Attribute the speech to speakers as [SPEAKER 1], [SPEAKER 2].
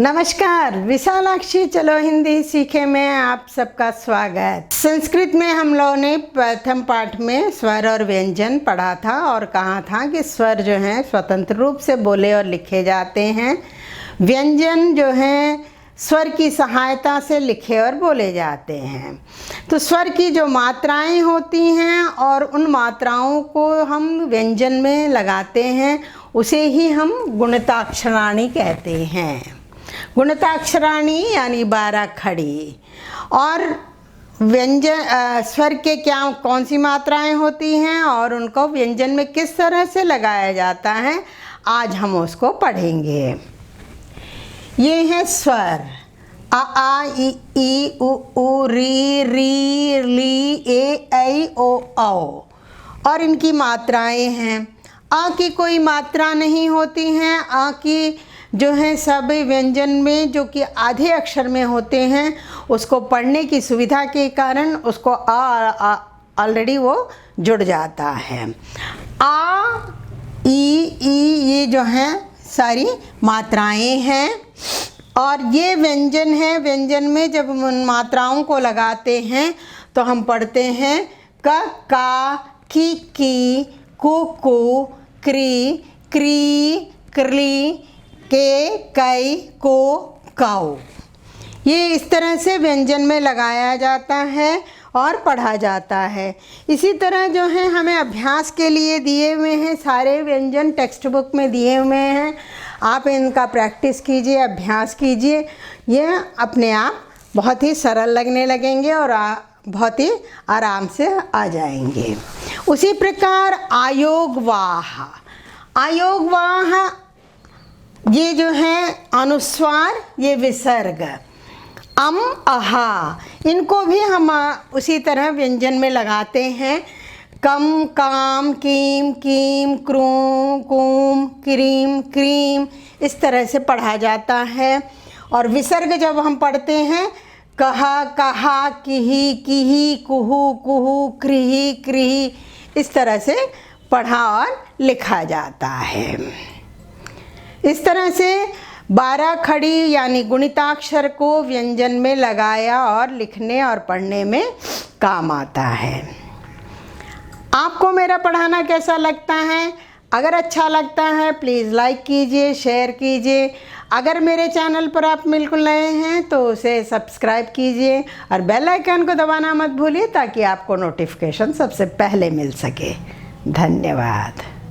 [SPEAKER 1] नमस्कार, विशालाक्षी चलो हिंदी सीखे में आप सबका स्वागत। संस्कृत में हम लोगों ने प्रथम पाठ में स्वर और व्यंजन पढ़ा था और कहा था कि स्वर जो हैं स्वतंत्र रूप से बोले और लिखे जाते हैं, व्यंजन जो हैं स्वर की सहायता से लिखे और बोले जाते हैं। तो स्वर की जो मात्राएं होती हैं और उन मात्राओं को हम व्यंजन में लगाते हैं, उसे ही हम गुणिताक्षराणी कहते हैं। गुणिताक्षराणी यानी 12 खड़ी। और व्यंजन स्वर के कौन सी मात्राएं होती हैं और उनको व्यंजन में किस तरह से लगाया जाता है, आज हम उसको पढ़ेंगे। ये है स्वर आ इ ई उ ऊ री री ली ए ऐ ओ औ, और इनकी मात्राएं हैं। आ की कोई मात्रा नहीं होती हैं। आ की जो है सब व्यंजन में जो कि आधे अक्षर में होते हैं, उसको पढ़ने की सुविधा के कारण उसको आ ऑलरेडी वो जुड़ जाता है। आ ई ये जो हैं सारी मात्राएं हैं और ये व्यंजन है। व्यंजन में जब उन मात्राओं को लगाते हैं तो हम पढ़ते हैं क का की कु कु क्री क्री क्री के कै को काऊ। ये इस तरह से व्यंजन में लगाया जाता है और पढ़ा जाता है। इसी तरह जो है हमें अभ्यास के लिए दिए हुए हैं, सारे व्यंजन टेक्स्ट बुक में दिए हुए हैं। आप इनका प्रैक्टिस कीजिए, अभ्यास कीजिए। ये अपने आप बहुत ही सरल लगने लगेंगे और बहुत ही आराम से आ जाएंगे। उसी प्रकार आयोगवाह, आयोगवाह ये जो है अनुस्वार, ये विसर्ग अम अहा, इनको भी हम उसी तरह व्यंजन में लगाते हैं। कम काम कीम कीम क्रूम कूम क्रीम क्रीम, इस तरह से पढ़ा जाता है। और विसर्ग जब हम पढ़ते हैं कहा कहा किही किही कुहू कुहू क्रिही क्रिही, इस तरह से पढ़ा और लिखा जाता है। इस तरह से 12 खड़ी यानी गुणिताक्षर को व्यंजन में लगाया और लिखने और पढ़ने में काम आता है। आपको मेरा पढ़ाना कैसा लगता है? अगर अच्छा लगता है प्लीज़ लाइक कीजिए, शेयर कीजिए। अगर मेरे चैनल पर आप बिल्कुल नए हैं तो उसे सब्सक्राइब कीजिए और बेल आइकन को दबाना मत भूलिए ताकि आपको नोटिफिकेशन सबसे पहले मिल सके। धन्यवाद।